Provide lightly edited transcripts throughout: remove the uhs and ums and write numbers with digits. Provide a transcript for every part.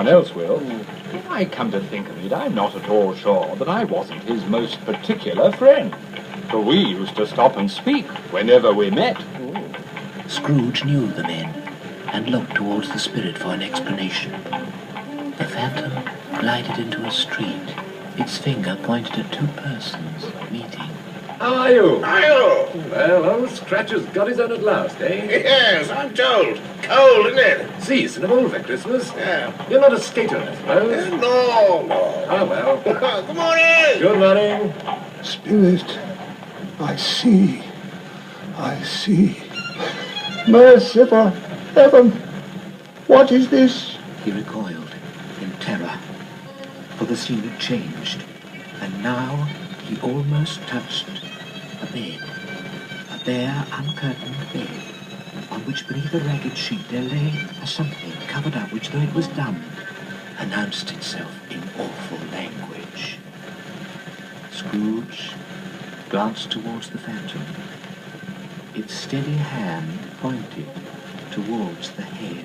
one else will. If I come to think of it, I'm not at all sure that I wasn't his most particular friend. For we used to stop and speak whenever we met. Scrooge knew the men and looked towards the spirit for an explanation. The phantom glided into a street. Its finger pointed at two persons meeting. How are you? Hi-yo! Well, old Scratcher's got his own at last, eh? Yes, I'm told. Cold, isn't it? Season of all for Christmas. Yeah. You're not a skater, I suppose? No. Oh, well. Good morning! Good morning. Spirit, I see. Merciful heaven, what is this? He recoiled in terror, for the scene had changed, and now he almost touched a bed, a bare, uncurtained bed, on which beneath a ragged sheet there lay a something covered up which, though it was dumb, announced itself in awful language. Scrooge glanced towards the phantom. Its steady hand pointed towards the head.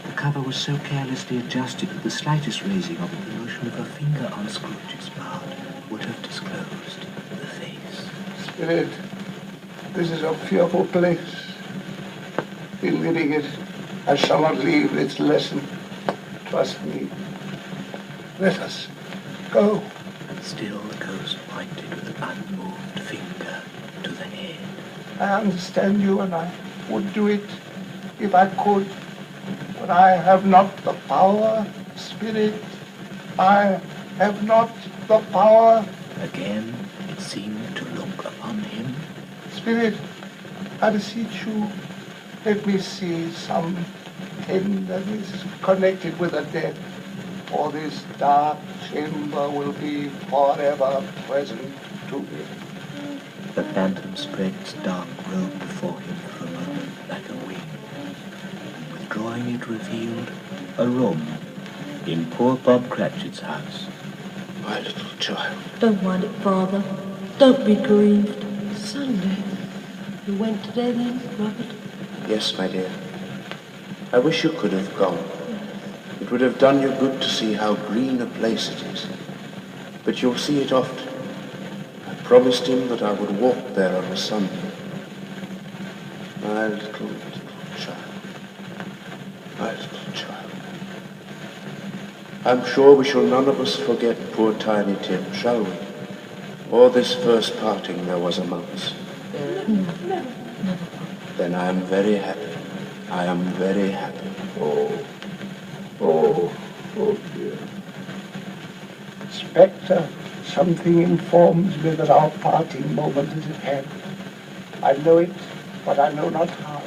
The cover was so carelessly adjusted that the slightest raising of it, the motion of a finger on Scrooge's part, would have disclosed the face. Spirit, this is a fearful place. In leaving it, I shall not leave its lesson. Trust me. Let us go. Still the ghost pointed with an unmoved finger to the head. I understand you, and I would do it if I could. But I have not the power, Spirit. I have not the power. Again it seemed to look upon him. Spirit, I beseech you, let me see some tenderness connected with the dead, for this dark chamber will be forever present to me. The phantom spread its dark robe before him for a moment like a wing. Withdrawing it revealed a room in poor Bob Cratchit's house. My little child. Don't mind it, Father. Don't be grieved. Sunday. You went today then, Robert? Yes, my dear. I wish you could have gone. It would have done you good to see how green a place it is. But you'll see it often. I promised him that I would walk there on a Sunday. My little child. My little child. I'm sure we shall none of us forget poor Tiny Tim, shall we? Or this first parting there was among us. Never. Then I am very happy. I am very happy. Oh dear. Spectre, something informs me that our parting moment is at hand. I know it, but I know not how.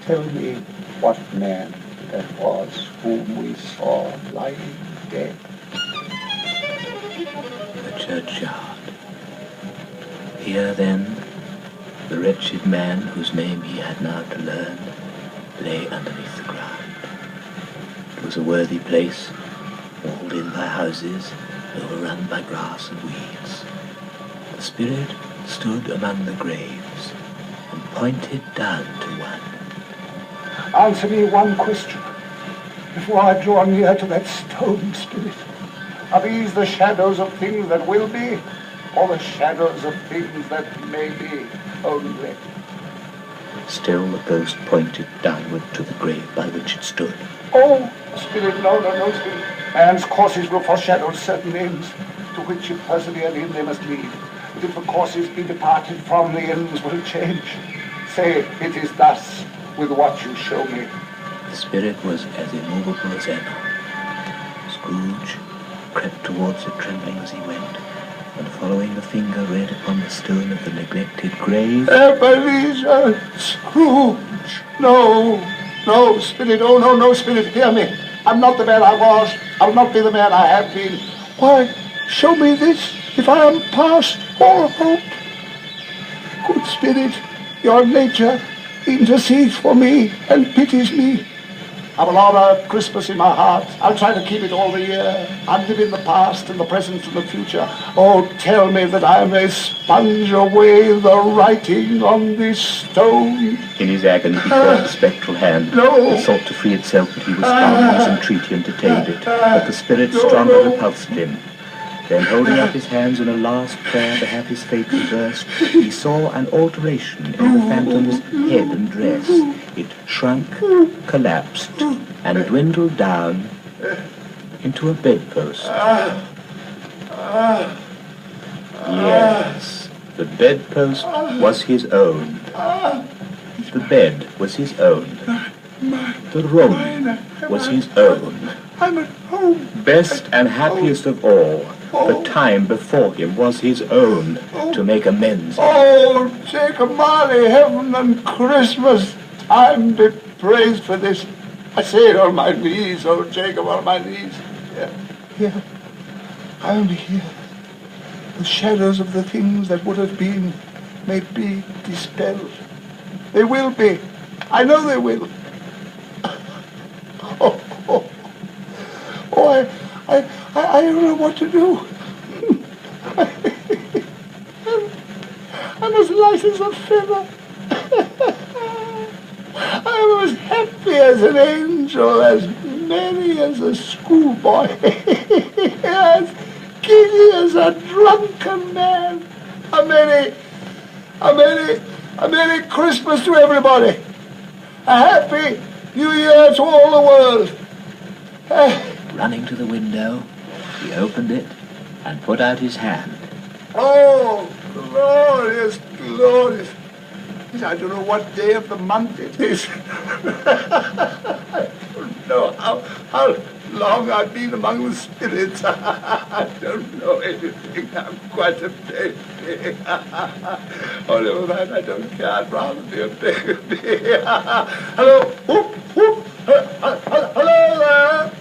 Tell me what man that was whom we saw lying dead. The churchyard. Here, then, the wretched man whose name he had now to learn lay underneath the ground. It was a worthy place, walled in by houses, overrun by grass and weeds. The spirit stood among the graves and pointed down to one. Answer me one question before I draw near to that stone, Spirit. Are these the shadows of things that will be, or the shadows of things that may be only? Still the ghost pointed downward to the grave by which it stood. Oh, Spirit, no, Spirit. Man's courses will foreshadow certain ends, to which if persevere in they must lead. But if the courses be departed from, the ends will change. Say, it is thus with what you show me. The spirit was as immovable as ever. Scrooge crept towards it, trembling as he went, and following the finger read upon the stone of the neglected grave, Ebenezer Scrooge! No, Spirit, oh no, Spirit, hear me. I'm not the man I was. I'll not be the man I have been. Why, show me this, if I am past all hope. Good Spirit, your nature intercedes for me and pities me. I will honor Christmas in my heart. I'll try to keep it all the year. I'll live in the past and the present and the future. Oh, tell me that I may sponge away the writing on this stone. In his agony, he caught the spectral hand that sought to free itself, but he was found. His entreaty and detained it, but the spirit stronger repulsed him. Then, holding up his hands in a last prayer to have his fate reversed, he saw an alteration in the phantom's head and dress. It shrunk, collapsed, and dwindled down into a bedpost. Yes, the bedpost was his own. The bed was his own. The room was his own. I'm at home. Best and happiest of all, the time before him was his own to make amends. Oh, Jacob Marley, heaven and Christmas, time be praised for this. I say it on my knees, oh Jacob, on my knees. Here, I only hear the shadows of the things that would have been may be dispelled. They will be. I know they will. I don't know what to do. I'm as light as a feather. I'm as happy as an angel, as merry as a schoolboy, as giddy as a drunken man. A merry Christmas to everybody. A happy New Year to all the world. Running to the window, he opened it and put out his hand. Oh, glorious, glorious. I don't know what day of the month it is. I don't know how long I've been among the spirits. I don't know anything. I'm quite a baby. Oh, never mind, I don't care. I'd rather be a baby. Hello? Whoop, whoop. Hello there.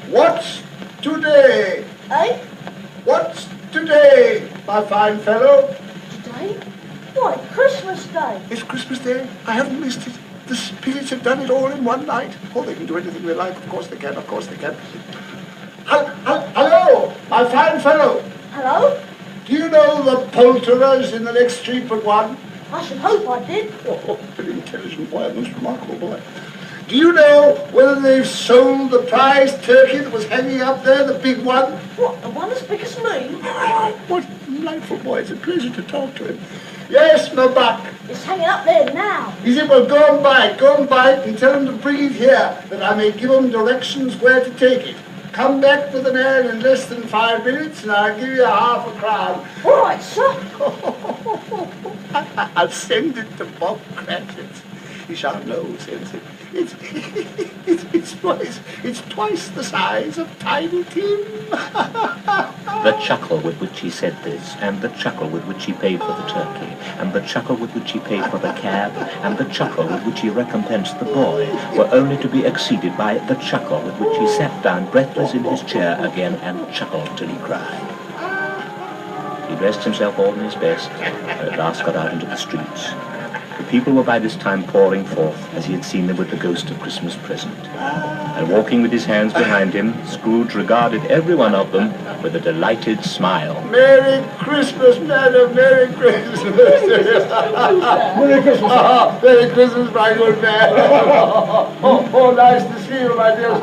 What's today? Eh? What's today, my fine fellow? Today? Why, Christmas Day. It's Christmas Day. I haven't missed it. The spirits have done it all in one night. Oh, they can do anything they like. Of course they can. Of course they can. Hello, my fine fellow. Hello? Do you know the poulterers in the next street but one? I should hope I did. Oh, very intelligent boy, a most remarkable boy. Do you know whether they've sold the prize turkey that was hanging up there, the big one? What, the one as big as me? Oh, what a delightful boy. It's a pleasure to talk to him. Yes, my buck. It's hanging up there now. He said, well, go and buy it and tell him to bring it here, that I may give him directions where to take it. Come back with the man in less than 5 minutes and I'll give you half a crown. All right, sir. I'll send it to Bob Cratchit. He shan't know who sends it. It's twice the size of Tiny Tim. The chuckle with which he said this, and the chuckle with which he paid for the turkey, and the chuckle with which he paid for the cab, and the chuckle with which he recompensed the boy, were only to be exceeded by the chuckle with which he sat down breathless in his chair again and chuckled till he cried. He dressed himself all in his best, and at last got out into the streets. The people were by this time pouring forth, as he had seen them with the ghost of Christmas present. And walking with his hands behind him, Scrooge regarded every one of them with a delighted smile. Merry Christmas, madam, Merry Christmas. Merry Christmas. Oh, Merry Christmas, my good man. Oh, nice to see you, my dear.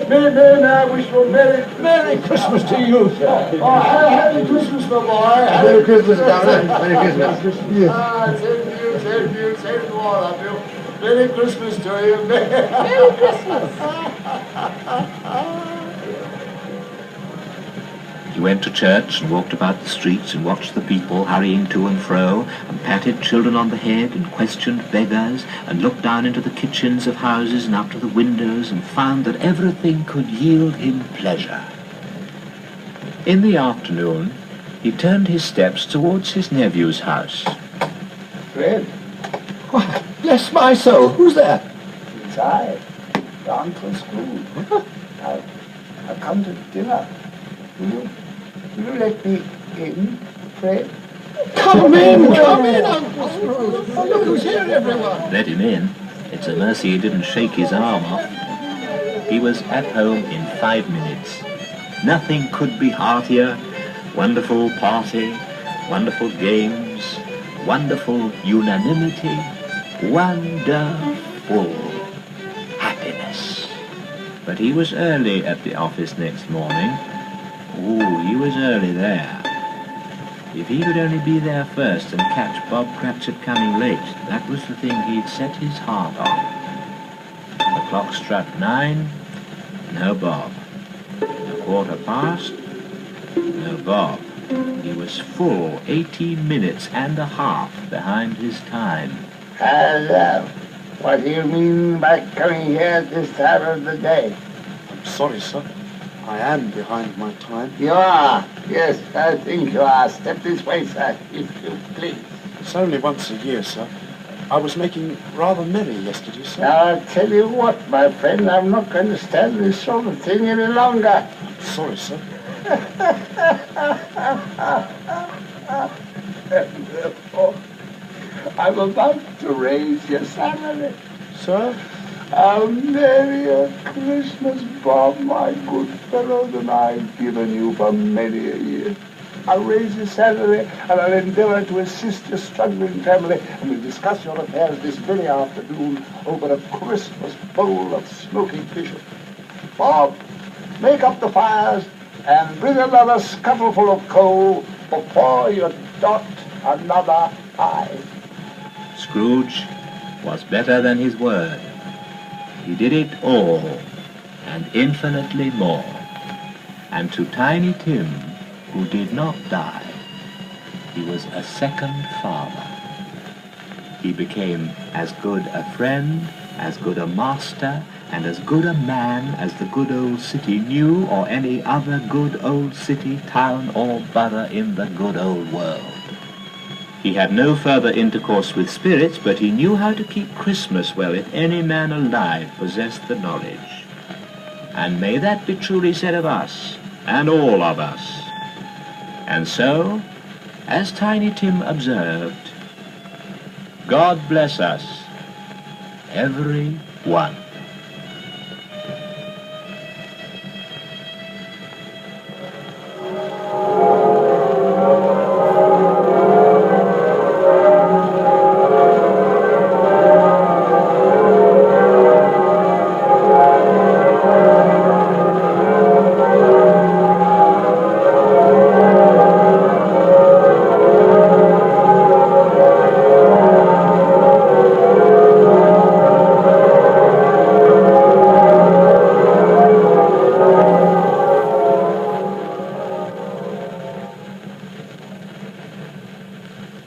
May I wish you a Merry Christmas to you, sir. Oh, Happy Christmas, my boy. Merry Christmas, darling. Merry Christmas. Same to you, same to all of you. Merry Christmas to you. Merry Christmas. He went to church and walked about the streets and watched the people hurrying to and fro, and patted children on the head and questioned beggars, and looked down into the kitchens of houses and up to the windows, and found that everything could yield him pleasure. In the afternoon, he turned his steps towards his nephew's house. Fred, Why, bless my soul, who's there? it's I, your Uncle Scrooge. I've come to dinner. Will you let me in, Fred? Come in, Uncle Scrooge. Oh, look who's here, everyone. Let him in. It's a mercy he didn't shake his arm off. He was at home in 5 minutes. Nothing could be heartier. Wonderful party, wonderful games, wonderful unanimity, wonderful happiness. But he was early at the office next morning. Ooh, he was early there. If he could only be there first and catch Bob Cratchit coming late, that was the thing he'd set his heart on. The clock struck 9, no Bob. A quarter past, no Bob. He was full 18 minutes and a half behind his time. Hello. What do you mean by coming here at this time of the day? I'm sorry, sir. I am behind my time. You are. Yes, I think you are. Step this way, sir, if you please. It's only once a year, sir. I was making rather merry yesterday, sir. Now, I'll tell you what, my friend, I'm not going to stand this sort of thing any longer. I'm sorry, sir. I'm about to raise your salary. Sir? How merry a Christmas, Bob, my good fellow, than I've given you for many a year. I'll raise your salary, and I'll endeavour to assist your struggling family, and we'll discuss your affairs this very afternoon over a Christmas bowl of smoking fish. Bob, make up the fires, and bring another scuttleful of coal before you dot another I. Scrooge was better than his word. He did it all, and infinitely more. And to Tiny Tim, who did not die, he was a second father. He became as good a friend, as good a master, and as good a man as the good old city knew, or any other good old city, town, or borough in the good old world. He had no further intercourse with spirits, but he knew how to keep Christmas well if any man alive possessed the knowledge. And may that be truly said of us, and all of us. And so, as Tiny Tim observed, God bless us, every one.